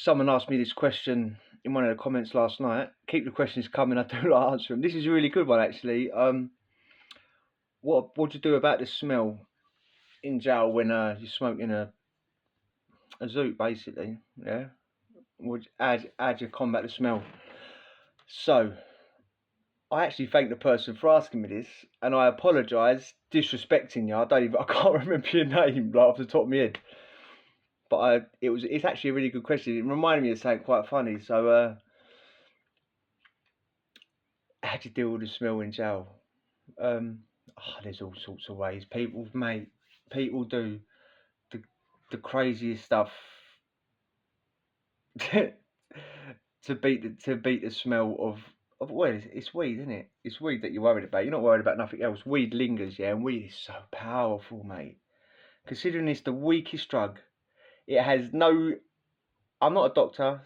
someone asked me this question in one of the comments last night. Keep the questions coming. I do like answering them. This is a really good one, actually. What do you do about the smell in jail when you're smoking a zoot, basically? Yeah. How do you combat the smell? So, I actually thank the person for asking me this, and I apologise disrespecting you. I can't remember your name like off the top of my head. But it's actually a really good question. It reminded me of something quite funny. So, how do you deal with the smell in jail? There's all sorts of ways. People do the craziest stuff to beat the smell of well, it's weed, isn't it? It's weed that you're worried about. You're not worried about nothing else. Weed lingers, yeah, and weed is so powerful, mate. Considering it's the weakest drug, it has no. I'm not a doctor,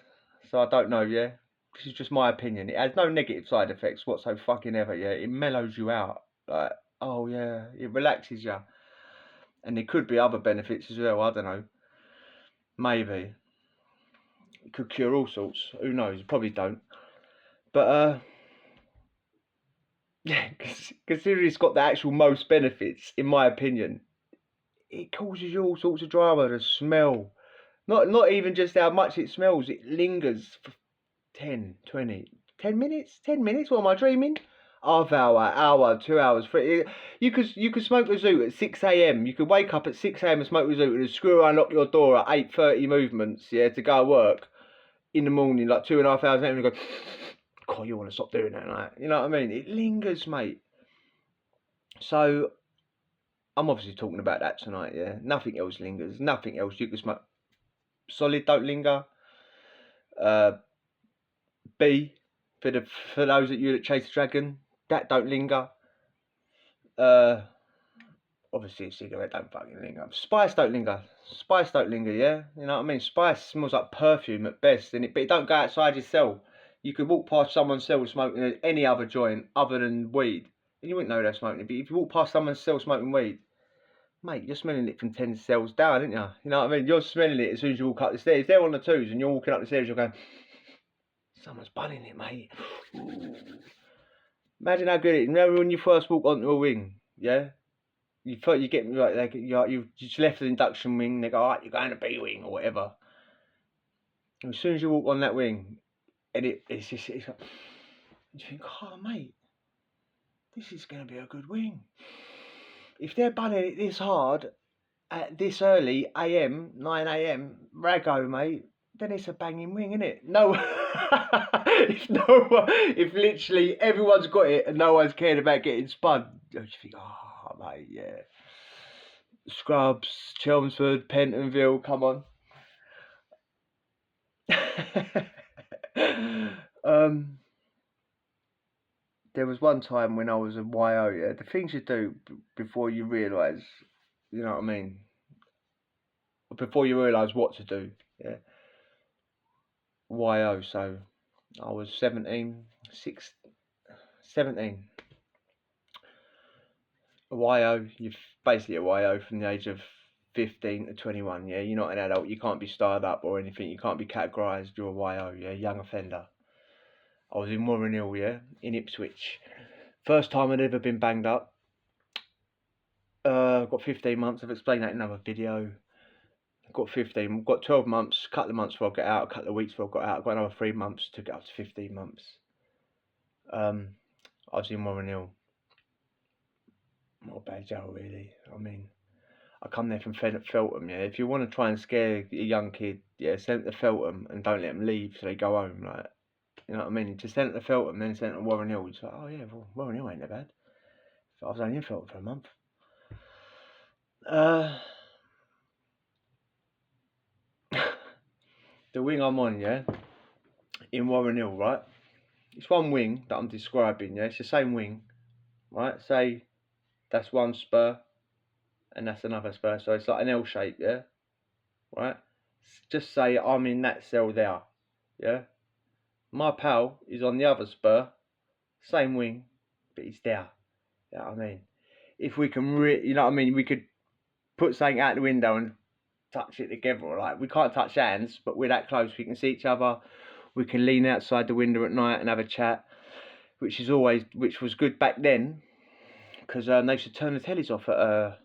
so I don't know. Yeah, this is just my opinion. It has no negative side effects whatsoever. Fucking ever. Yeah, it mellows you out. Like, oh yeah, it relaxes you. And there could be other benefits as well. I don't know. Maybe it could cure all sorts. Who knows? Probably don't. But yeah, considering it's got the actual most benefits, in my opinion, it causes you all sorts of drama. The smell, not even just how much it smells. It lingers for 10, 20, 10 minutes. 10 minutes. What am I dreaming? Half hour, 2 hours. You could smoke a zoot at 6 a.m. You could wake up at 6 a.m. and smoke a zoot, and screw unlock your door at 8:30 movements. Yeah, to go to work in the morning, like 2.5 hours later, and go, God, you want to stop doing that, right? You know what I mean? It lingers, mate. So I'm obviously talking about that tonight. Yeah, nothing else lingers. Nothing else. You can smoke. Solid don't linger. B for those of you that chase the dragon, that don't linger. Obviously a cigarette don't fucking linger. Spice don't linger. Spice don't linger, yeah? You know what I mean? Spice smells like perfume at best, but it don't go outside your cell. You could walk past someone's cell smoking any other joint other than weed, and you wouldn't know they're smoking it. But if you walk past someone's cell smoking weed, mate, you're smelling it from 10 cells down, aren't you? You know what I mean? You're smelling it as soon as you walk up the stairs. They're on the twos and you're walking up the stairs, you're going, someone's bunning it, mate. Ooh. Imagine how good it is. Remember when you first walk onto a wing, yeah? You get like you just left the induction wing. They go, alright, you're going to B wing or whatever. And as soon as you walk on that wing, and it's like, you think, oh mate, this is going to be a good wing. If they're bunning it this hard at this early AM, 9 AM, raggo, mate, then it's a banging wing, isn't it? No, if literally everyone's got it and no one's cared about getting spun, you think, oh mate, yeah. Scrubs, Chelmsford, Pentonville, come on. There was one time when I was a YO, yeah, the things you do before you realise, you know what I mean? Before you realise what to do, yeah. YO, so I was 17. A YO, you're basically a YO from the age of 15 to 21, yeah? You're not an adult, you can't be starred up or anything, you can't be categorised, you're a YO, yeah? Young offender. I was in Warren Hill, yeah? In Ipswich. First time I'd ever been banged up. Got 15 months, I've explained that in another video. Got 12 months, a couple of months before I got out, a couple of weeks before I got out, I got another 3 months to get up to 15 months. I was in Warren Hill. Not a bad jail, really. I mean, I come there from Feltham, yeah. If you want to try and scare a young kid, yeah, send it to Feltham and don't let them leave till they go home, like, you know what I mean? Just send it to Feltham, then send it to Warren Hill. It's like, oh yeah, well, Warren Hill ain't that bad. So I was only in Feltham for a month. The wing I'm on, yeah, in Warren Hill, right? It's one wing that I'm describing, yeah. It's the same wing, right? Say that's one spur, and that's another spur, so it's like an L shape, yeah, right? Just say I'm in that cell there, yeah. My pal is on the other spur, same wing, but he's there. You know what I mean? If we can, you know what I mean? We could put something out the window and touch it together. Like, we can't touch hands, but we're that close. We can see each other. We can lean outside the window at night and have a chat, which was good back then, because they used to turn the tellies off at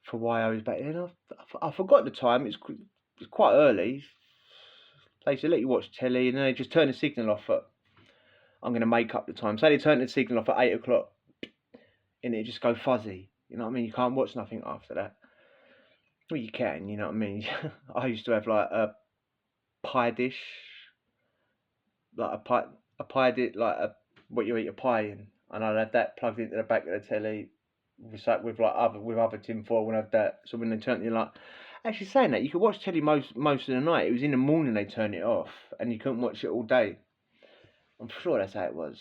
for YOs back then. I forgot the time. It's quite early. They used to let you watch telly, and then they just turn the signal off at, I'm going to make up the time. Say they turn the signal off at 8 o'clock, and it just go fuzzy. You know what I mean? You can't watch nothing after that. Well, you can, you know what I mean? I used to have like a pie dish, like a pie dish, like what you eat a pie in, and I'd have that plugged into the back of the telly with other tin foil, and have that. So when they turn it, like, actually saying that, you could watch telly most of the night. It was in the morning they turned it off, and you couldn't watch it all day. I'm sure that's how it was.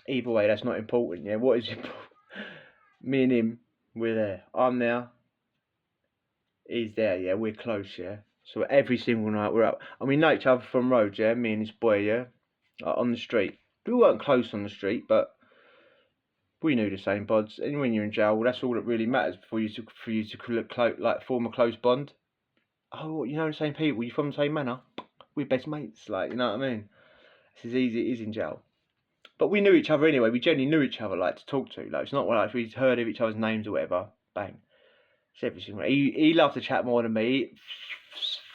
Either way, that's not important. Yeah, what is important? Me and him, we're there. I'm there. He's there. Yeah, we're close. Yeah. So every single night we're up, and we know each other from roads. Yeah, me and this boy. Yeah, like on the street. We weren't close on the street, but we knew the same pods. And when you're in jail, that's all that really matters for you to like form a close bond. Oh, you know the same people. You from the same manor. We're best mates. Like, you know what I mean? It's as easy as it is in jail. But we knew each other anyway. We generally knew each other, like, to talk to. Like, it's not like we heard of each other's names or whatever. Bang. It's everything. He loved to chat more than me.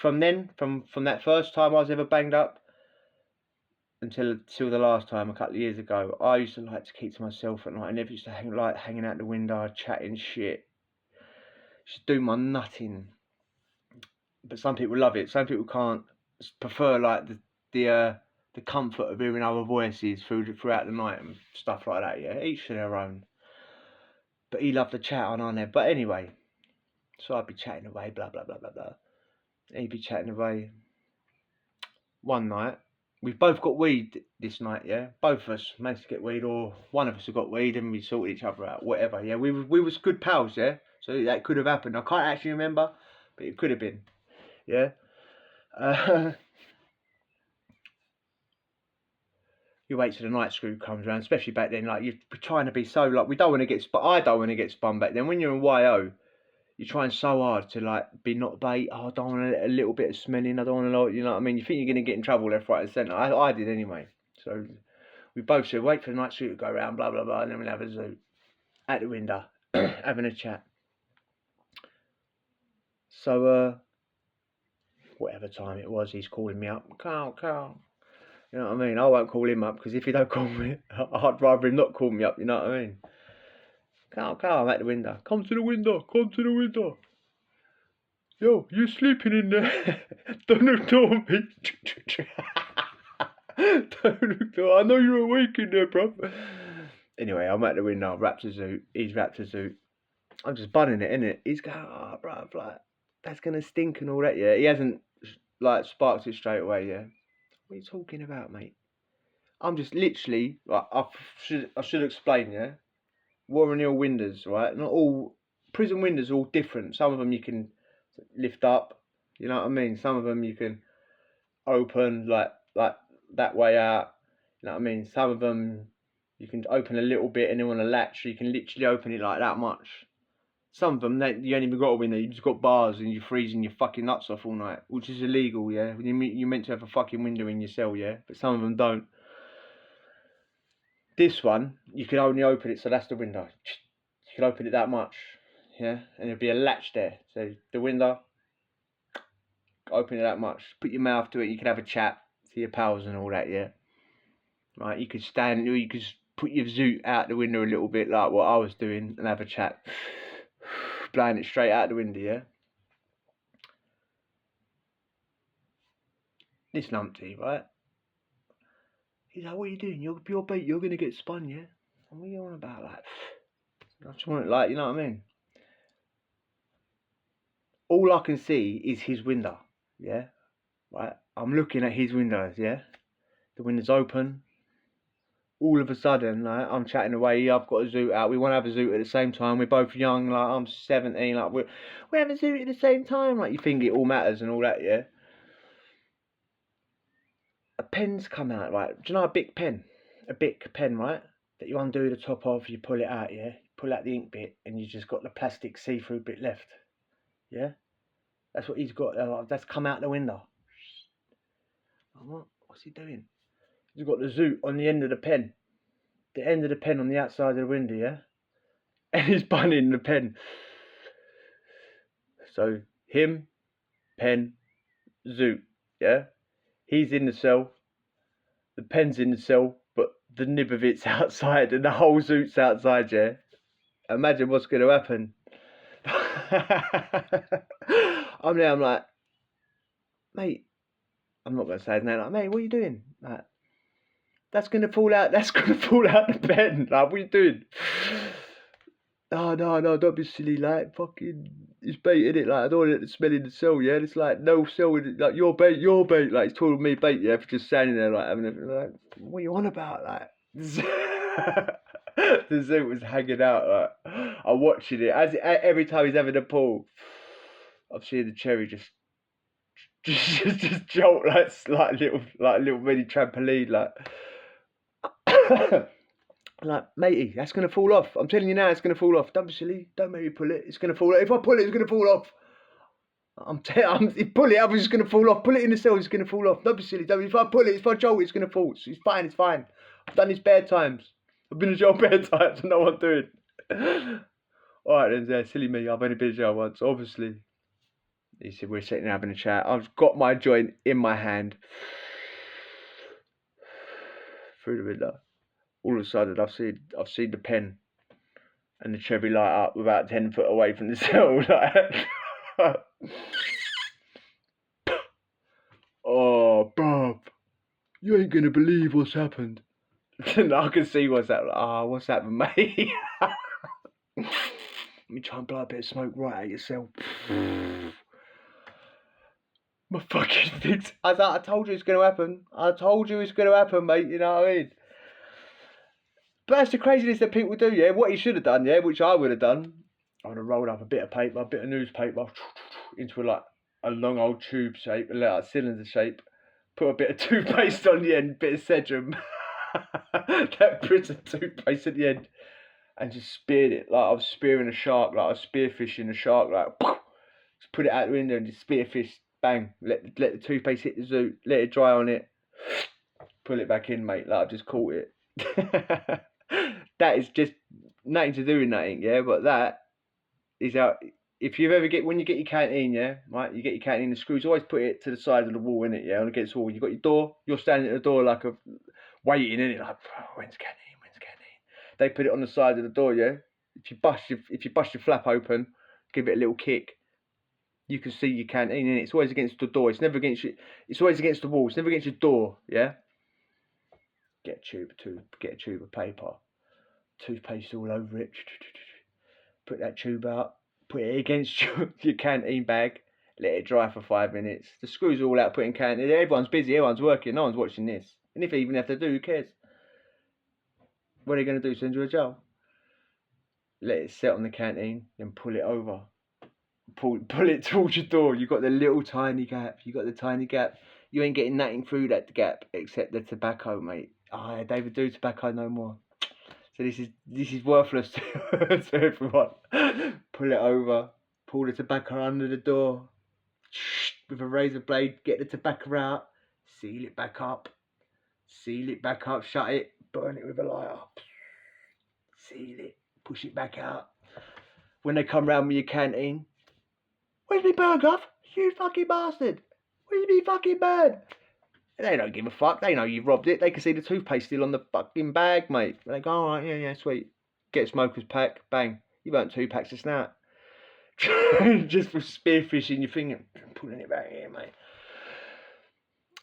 From that first time I was ever banged up until the last time a couple of years ago, I used to like to keep to myself at night. I never used to hanging out the window, chatting shit. Just do my nutting. But some people love it. Some people can't. Prefer like the comfort of hearing other voices throughout the night and stuff like that. Yeah, each to their own. But he loved to chat on there. But anyway, so I'd be chatting away, blah blah blah blah blah. He'd be chatting away. One night, we've both got weed this night. Yeah, both of us managed to get weed, or one of us have got weed, and we sorted each other out. Whatever. Yeah, we was good pals. Yeah, so that could have happened. I can't actually remember, but it could have been. Yeah. You wait till the night screw comes around, especially back then. Like, you're trying to be so, like, I don't want to get spun back then. When you're in YO, you're trying so hard to, like, be not bait. Oh, I don't want a little bit of smelling. I don't want to, you know what I mean? You think you're going to get in trouble left, right, and centre. I did anyway. So we both said, wait for the night screw to go around, blah blah blah, and then we'll have a zoo at the window, having a chat. So whatever time it was, he's calling me up. Carl. You know what I mean? I won't call him up, because if he don't call me, I'd rather him not call me up. You know what I mean? Carl, I'm at the window. Come to the window. Yo, you sleeping in there? Don't ignore me. Don't ignore. I know you're awake in there, bro. Anyway, I'm at the window. Wrapped a zoot. He's wrapped a zoot. I'm just bunning it, innit? He's going, oh, bro, like, that's gonna stink and all that. Yeah, he hasn't like sparked it straight away. Yeah. What are you talking about, mate? I'm just literally, like, I should explain, yeah? Warren Hill windows, right? Not all, prison windows are all different. Some of them you can lift up, you know what I mean? Some of them you can open, like that way out, you know what I mean? Some of them you can open a little bit and then on a latch, so you can literally open it like that much. Some of them, you ain't even got a window, you just got bars and you're freezing your fucking nuts off all night, which is illegal, yeah? You're meant to have a fucking window in your cell, yeah? But some of them don't. This one, you can only open it, so that's the window. You can open it that much, yeah? And there'll be a latch there. So the window, open it that much. Put your mouth to it, you can have a chat to your pals and all that, yeah? Right, you could stand, or you could put your zoot out the window a little bit, like what I was doing, and have a chat. Blowing it straight out the window, yeah? This numpty, right? He's like, what are you doing? You're bait, you're going to get spun, yeah? And what are you on about, like? I just want it, like, you know what I mean? All I can see is his window, yeah? Right? I'm looking at his windows, yeah? The window's open. All of a sudden, like, I'm chatting away, I've got a zoot out, we want to have a zoot at the same time, we're both young, like, I'm 17, like, we have a zoot at the same time, like, you think it all matters and all that, yeah? A pen's come out, right? Do you know a Bic pen? A Bic pen, right? That you undo the top of, you pull it out, yeah? You pull out the ink bit, and you just got the plastic see-through bit left, yeah? That's what he's got. That's come out the window. What? What's he doing? He's got the zoot on the end of the pen. The end of the pen on the outside of the window, yeah? And he's bunning the pen. So, him, pen, zoot, yeah? He's in the cell. The pen's in the cell, but the nib of it's outside and the whole zoot's outside, yeah? Imagine what's going to happen. I'm there, I'm like, mate, I'm not going to say his name, like, mate, what are you doing? Like, that's going to fall out the pen. Like, what are you doing? No, don't be silly, like, fucking, it's bait, innit? Like, I don't want it to smell in the cell, yeah? It's like, no cell in it, like, your bait. Like, he's calling me bait, yeah, for just standing there, like, having a, like, what are you on about, like? The zoo was hanging out, like, I'm watching it, every time he's having a pull, I'm seeing the cherry just jolt, like little mini trampoline, like. Like, matey, that's going to fall off. I'm telling you now, it's going to fall off. Don't be silly. Don't make me pull it. It's going to fall off. If I pull it, it's going to fall off. Pull it up, it's going to fall off. Pull it in the cell, it's going to fall off. Don't be silly. If I pull it, if I jolt it, it's going to fall. It's fine. I've done this bare times. I've been in jail bare times. I know what I'm doing. Alright then, silly me. I've only been in jail once, obviously. He said, we're sitting there having a chat. I've got my joint in my hand. Through the window. All of a sudden, I've seen the pen and the cherry light up about 10 foot away from the cell. Like, oh, bruv, you ain't gonna believe what's happened. And I can see what's happened. What's happened, mate? Let me try and blow a bit of smoke right at your cell. My fucking things. I told you it's gonna happen. I told you it's gonna happen, mate. You know what I mean? But that's the craziness that people do, yeah? What he should have done, yeah, which I would have done, I would have rolled up a bit of paper, a bit of newspaper, into a long old tube shape, a cylinder shape, put a bit of toothpaste on the end, bit of Sedrum, that prison toothpaste at the end, and just speared it, like I was spearing a shark, like I was spearfishing a shark, like, just put it out the window and just spearfish, bang, let the toothpaste hit the zoot, let it dry on it, pull it back in, mate, like I've just caught it. That is just nothing to do with nothing, yeah. But that is how. If you ever when you get your canteen, yeah, right, you get your canteen. The screws, always put it to the side of the wall, innit, yeah, on against the wall. You got your door. You're standing at the door like waiting, innit, like, when's canteen? They put it on the side of the door, yeah. If you bust your flap open, give it a little kick, you can see your canteen, innit. It's always against the door. It's never against you. It's always against the wall. It's never against your door, yeah. Get a tube of paper. Toothpaste all over it. Put that tube out. Put it against your canteen bag. Let it dry for 5 minutes. The screws are all out putting canteen. Everyone's busy. Everyone's working. No one's watching this. And even if they do, who cares? What are they going to do? Send you to jail? Let it set on the canteen. Then pull it over. Pull it towards your door. You've got the little tiny gap. You ain't getting nothing through that gap except the tobacco, mate. They would do tobacco no more. So this is worthless to everyone. Pull it over, pull the tobacco under the door, with a razor blade, get the tobacco out, seal it back up, shut it, burn it with a lighter, seal it, push it back out. When they come round with your canteen, where's me burger? You fucking bastard! Where's me fucking bird? They don't give a fuck. They know you've robbed it. They can see the toothpaste still on the fucking bag, mate. They go, all right, yeah, sweet. Get a smoker's pack, bang. You've earned 2 packs of snap. Just for spearfishing your finger, pulling it back here, mate.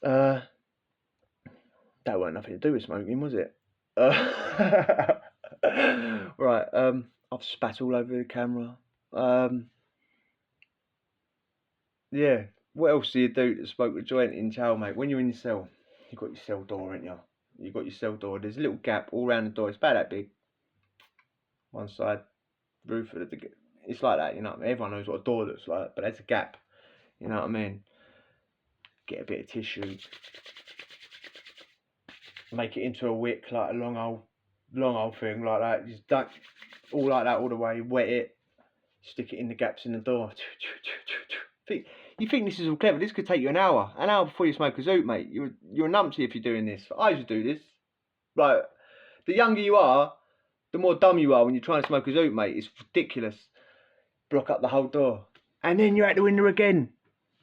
That weren't nothing to do with smoking, was it? Right, I've spat all over the camera. Yeah. What else do you do to smoke a joint in jail, mate? When you're in your cell, you've got your cell door, ain't you? You've got your cell door. There's a little gap all around the door. It's about that big. One side, roof of the... It's like that, you know what I mean? Everyone knows what a door looks like, but there's a gap. You know what I mean? Get a bit of tissue. Make it into a wick, like a long old thing like that. Just don't... All like that all the way. Wet it. Stick it in the gaps in the door. You think this is all clever? This could take you an hour before you smoke a zoot, mate. You're a numpty if you're doing this. I used to do this. Like, the younger you are, the more dumb you are when you're trying to smoke a zoot, mate. It's ridiculous. Block up the whole door, and then you're at the window again.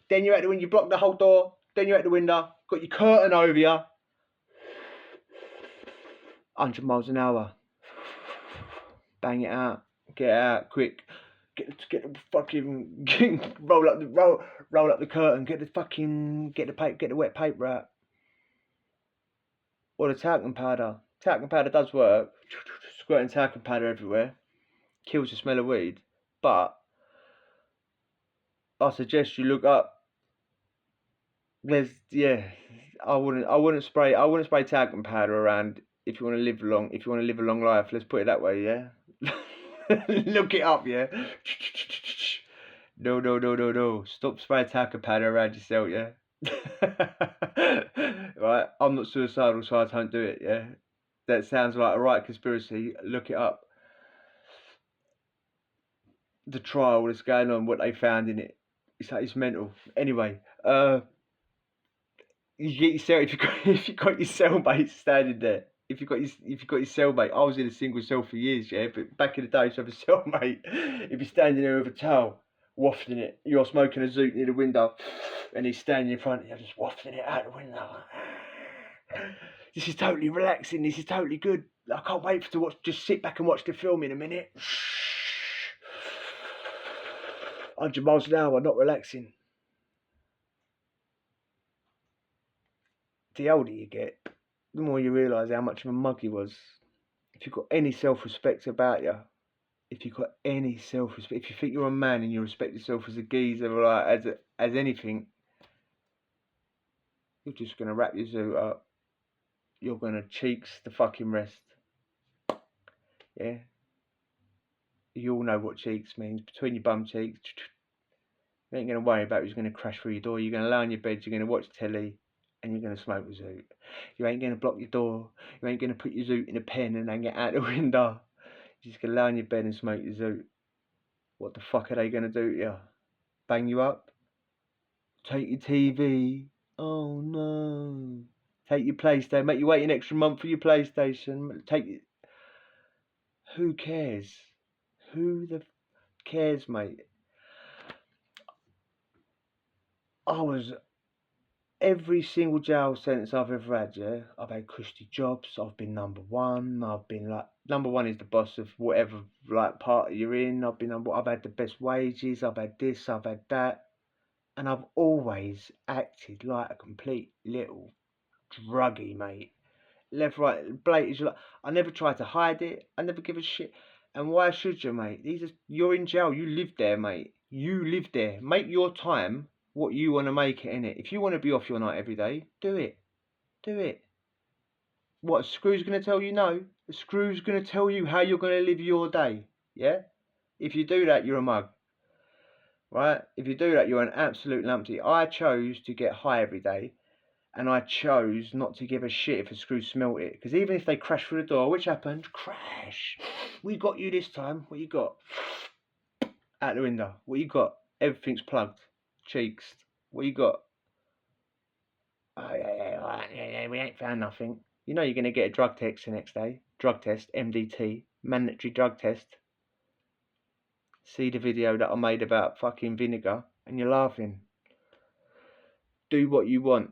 Then you're at the window. You block the whole door. Then you're at the window. Got your curtain over you. 100 miles an hour. Bang it out. Get out quick. Get the fucking roll up the curtain. Get the wet paper out. Or the talcum powder. Talcum powder does work. Squirting talcum powder everywhere kills the smell of weed. But I suggest you look up. I wouldn't spray talcum powder around if you want to live long. If you want to live a long life, let's put it that way. Yeah. Look it up, yeah. No. Stop spraying talcum powder around yourself, yeah. Right, I'm not suicidal, so I don't do it, yeah. That sounds like a right conspiracy. Look it up. The trial that's going on, what they found in it. It's mental. Anyway, you get yourself if you got your cellmate standing there. If you got your cellmate, I was in a single cell for years, yeah. But back in the day, you have a cellmate. If you're standing there with a towel, wafting it, you're smoking a zoot near the window, and he's standing in front of you, just wafting it out the window. This is totally relaxing. This is totally good. I can't wait to watch. Just sit back and watch the film in a minute. 100 miles an hour, not relaxing. The older you get, the more you realise how much of a mug he was. If you've got any self-respect about you, if you think you're a man and you respect yourself as a geezer, like as anything, you're just gonna wrap your zoot up. You're gonna cheeks the fucking rest. Yeah. You all know what cheeks means. Between your bum cheeks. You ain't gonna worry about who's gonna crash through your door. You're gonna lay on your bed. You're gonna watch telly. And you're going to smoke a zoot. You ain't going to block your door. You ain't going to put your zoot in a pen and hang it out the window. You're just going to lay on your bed and smoke your zoot. What the fuck are they going to do to you? Bang you up? Take your TV? Oh no. Take your PlayStation. Make you wait an extra month for your PlayStation. Who cares? Who the cares, mate? Every single jail sentence I've ever had, yeah, I've had cushy jobs, I've been number one, number one is the boss of whatever party you're in, I've had the best wages, I've had this, I've had that, and I've always acted like a complete little druggie, mate. Left, right, blatant, I never tried to hide it, I never give a shit, and why should you, mate? You're in jail, you live there, mate, you live there, make your time what you want to make it, innit? If you want to be off your night every day, do it. What, Screw's going to tell you no? Screw's going to tell you how you're going to live your day, yeah? If you do that, you're a mug, right? If you do that, you're an absolute numpty. I chose to get high every day, and I chose not to give a shit if a Screw smelt it, because even if they crash through the door, which happened, crash, we got you this time, what you got? Out the window, what you got? Everything's plugged. Cheeks, what you got? Oh yeah, we ain't found nothing. You know you're going to get a drug test the next day. Drug test, MDT, mandatory drug test. See the video that I made about fucking vinegar and you're laughing. Do what you want.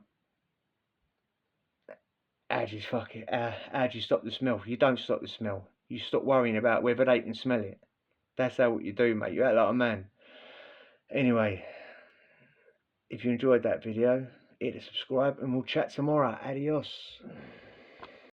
How do you stop the smell? You don't stop the smell. You stop worrying about whether they can smell it. That's how what you do, mate. You act like a man. Anyway, if you enjoyed that video, hit the subscribe and we'll chat tomorrow. Adios.